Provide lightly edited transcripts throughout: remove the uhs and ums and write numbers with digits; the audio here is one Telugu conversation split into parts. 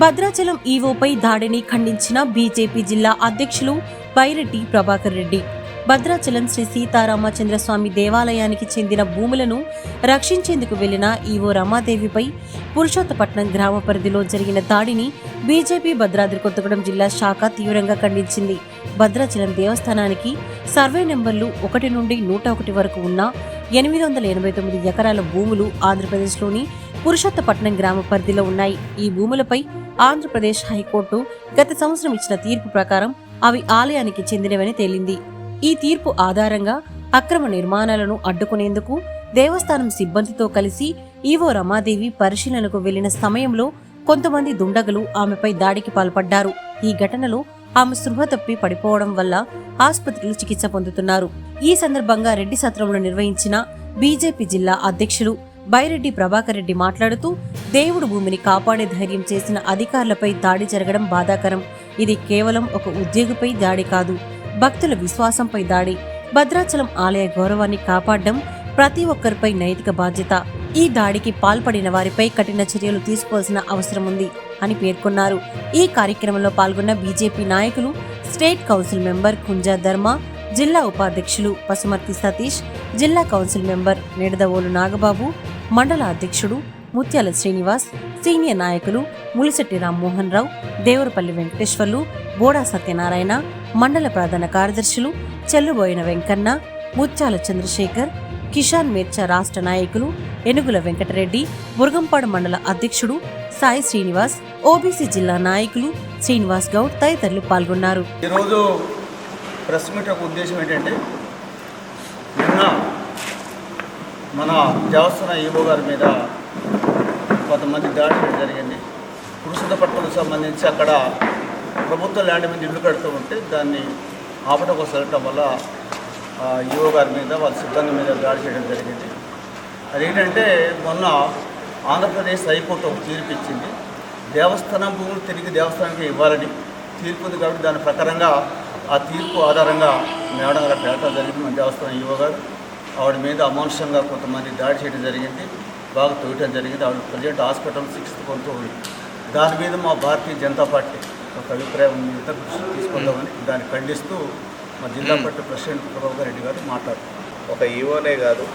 భద్రాచలం ఈవోపై దాడిని ఖండించిన బీజేపీ జిల్లా అధ్యక్షులు బైరెడ్డి ప్రభాకర్ రెడ్డి భద్రాచలం శ్రీ సీతారామచంద్రస్వామి దేవాలయానికి చెందిన భూములను రక్షించేందుకు వెళ్లిన ఈవో రమాదేవిపై పురుషోత్తపట్నం గ్రామ పరిధిలో జరిగిన దాడిని బీజేపీ భద్రాద్రి కొత్తగూడెం జిల్లా శాఖ తీవ్రంగా ఖండించింది. భద్రాచలం దేవస్థానానికి సర్వే నెంబర్లు 1 నుండి 101 వరకు ఉన్న 889 ఎకరాల భూములు ఆంధ్రప్రదేశ్లోని పురుషోత్తపట్నం గ్రామ పరిధిలో ఉన్నాయి. ఈ భూములపై ఆంధ్రప్రదేశ్ హైకోర్టు గత సంవత్సరం ఇచ్చిన తీర్పు ప్రకారం అవి ఆలయానికి చెందినవని తేలింది. ఈ తీర్పు ఆధారంగా అక్రమ నిర్మాణాలను అడ్డుకునేందుకు దేవస్థానం సిబ్బందితో కలిసి ఈవో రమాదేవి పరిశీలనకు వెళ్లిన సమయంలో కొంతమంది దుండగులు ఆమెపై దాడికి పాల్పడ్డారు. ఈ ఘటనలో ఆమె స్పృహ తప్పి పడిపోవడం వల్ల ఆసుపత్రిలో చికిత్స పొందుతున్నారు. ఈ సందర్భంగా రెడ్డి సత్రంలో నిర్వహించిన బీజేపీ జిల్లా అధ్యక్షులు బైరెడ్డి ప్రభాకర్ రెడ్డి మాట్లాడుతూ, దేవుడు భూమిని కాపాడే ధైర్యం చేసిన అధికారులపై దాడి జరగడం బాధాకరం. ఇది కేవలం ఒక ఉద్యోగిపై దాడి కాదు, భక్తుల విశ్వాసంపై దాడి. భద్రాచలం ఆలయ గౌరవాన్ని కాపాడడం ప్రతి ఒక్కరిపై నైతిక బాధ్యత. ఈ దాడికి పాల్పడిన వారిపై కఠిన చర్యలు తీసుకోవాల్సిన అవసరం ఉంది అని పేర్కొన్నారు. ఈ కార్యక్రమంలో పాల్గొన్న బీజేపీ నాయకులు, స్టేట్ కౌన్సిల్ మెంబర్ కుంజా ధర్మ, జిల్లా ఉపాధ్యక్షులు పసుమర్తి సతీష్, జిల్లా కౌన్సిల్ మెంబర్ నిడదవోలు నాగబాబు, మండల అధ్యక్షుడు ముత్యాల శ్రీనివాస్, సీనియర్ నాయకులు ములిశెట్టి రామ్మోహన్ రావు, దేవరపల్లి వెంకటేశ్వర్లు, బోడా సత్యనారాయణ, మండల ప్రధాన కార్యదర్శులు చెల్లుబోయిన వెంకన్న, ముత్యాల చంద్రశేఖర్, కిషాన్ మేర్చా రాష్ట్ర నాయకులు ఎనుగుల వెంకటరెడ్డి, మురుగంపాడు మండల అధ్యక్షుడు సాయి శ్రీనివాస్, ఓబీసీ జిల్లా నాయకులు శ్రీనివాస్ గౌడ్ తదితరులు పాల్గొన్నారు. ఈరోజు ప్రెస్ మీట్ యొక్క ఉద్దేశం ఏంటంటే, నిన్న మన దేవస్థాన ఈవో గారి మీద కొంతమంది దాడి చేయడం జరిగింది. పురుషోత్తపట్నంకు సంబంధించి అక్కడ ప్రభుత్వ ల్యాండ్ మీద ఇల్లు కడుతూ ఉంటే దాన్ని ఆపటం కోసం వెళ్ళటం వల్ల ఈవో గారి మీద వాళ్ళ సిబ్బంది మీద దాడి చేయడం జరిగింది. అదేంటంటే, మొన్న ఆంధ్రప్రదేశ్ హైకోర్టు ఒక తీర్పు ఇచ్చింది. దేవస్థానం భూములు తిరిగి దేవస్థానానికి ఇవ్వాలని తీర్పు ఉంది కాబట్టి దాని ప్రకారంగా ఆ తీర్పు ఆధారంగా మేడం గారు వెళ్ళటం జరిగింది. మన దేవస్థానం ఈవో గారు ఆవిడ మీద అమానుషంగా కొంతమంది దాడి చేయడం జరిగింది, బాగా తోయటం జరిగింది. ఆవిడ ప్రజెంట్ హాస్పిటల్ 6th కొంత ఉంది. దాని మీద మా భారతీయ జనతా పార్టీ ఒక అభిప్రాయం మీద తీసుకుందామని దాన్ని ఖండిస్తూ మా జిల్లా పార్టీ ప్రెసిడెంట్ ప్రభాకర్ రెడ్డి గారు మాట్లాడుతారు. ఒక ఈవోనే కాదు,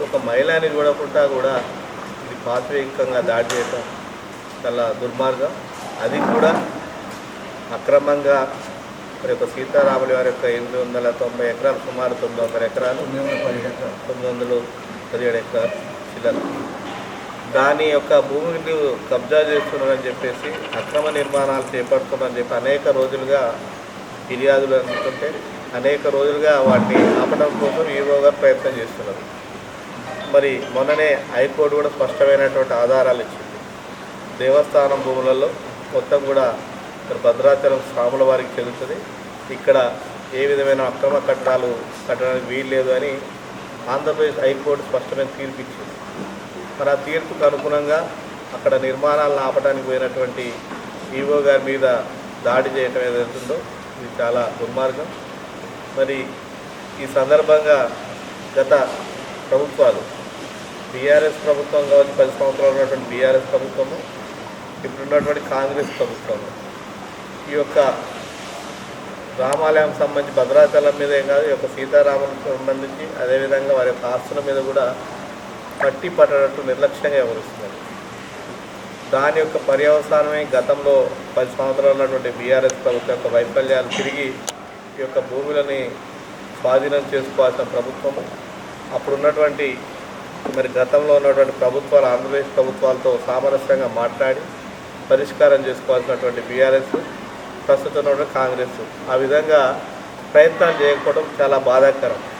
ఒక మహిళని చూడకుండా కూడా ఇది పాశవికంగా దాడి చేయటం చాలా దుర్మార్గం. అది కూడా అక్రమంగా మరి యొక్క సీతారాముల వారి యొక్క 890 ఎకరాలు, సుమారు 900 ఎకరాలు, 917 ఎకరాలు చిల్లర, దాని యొక్క భూమిని కబ్జా చేస్తున్నారని చెప్పేసి, అక్రమ నిర్మాణాలు చేపడుతున్నారని చెప్పి అనేక రోజులుగా ఫిర్యాదులు అందుకుంటే అనేక రోజులుగా వాటిని ఆపడం కోసం ఈవో గారు ప్రయత్నం చేస్తున్నారు. మరి మొన్ననే హైకోర్టు కూడా స్పష్టమైనటువంటి ఆధారాలు ఇచ్చింది. దేవస్థానం భూములలో మొత్తం కూడా భద్రాచలం స్వాముల వారికి చెందుతుంది, ఇక్కడ ఏ విధమైన అక్రమ కట్టడాలు కట్టడానికి వీల్లేదు అని ఆంధ్రప్రదేశ్ హైకోర్టు స్పష్టమైన తీర్పు ఇచ్చింది. మరి ఆ తీర్పుకు అనుగుణంగా అక్కడ నిర్మాణాలను ఆపడానికి పోయినటువంటి ఈవో గారి మీద దాడి చేయటం ఏదైతుందో ఇది చాలా దుర్మార్గం. మరి ఈ సందర్భంగా గత ప్రభుత్వాలు, బీఆర్ఎస్ ప్రభుత్వం కావచ్చు, 10 సంవత్సరాలు ఉన్నటువంటి బీఆర్ఎస్ ప్రభుత్వము, ఇప్పుడున్నటువంటి కాంగ్రెస్ ప్రభుత్వము, ఈ యొక్క రామాలయం సంబంధించి భద్రాచలం మీదే కాదు, ఈ యొక్క సీతారాములకు సంబంధించి అదేవిధంగా వారి యొక్క ఆస్తుల మీద కూడా పట్టి పట్టనట్టు నిర్లక్ష్యంగా వ్యవహరిస్తున్నారు. దాని యొక్క పర్యవసానమే గతంలో 10 సంవత్సరాలు ఉన్నటువంటి బీఆర్ఎస్ ప్రభుత్వం యొక్క వైఫల్యాలు తిరిగి ఈ యొక్క భూములని స్వాధీనం చేసుకోవాల్సిన ప్రభుత్వము, అప్పుడున్నటువంటి మరి గతంలో ఉన్నటువంటి ప్రభుత్వాలు, ఆంధ్రప్రదేశ్ ప్రభుత్వాలతో సామరస్యంగా మాట్లాడి పరిష్కారం చేసుకోవాల్సినటువంటి బీఆర్ఎస్, ప్రస్తుతం ఉన్నటువంటి కాంగ్రెస్ ఆ విధంగా ప్రయత్నాలు చేయకపోవడం చాలా బాధాకరం.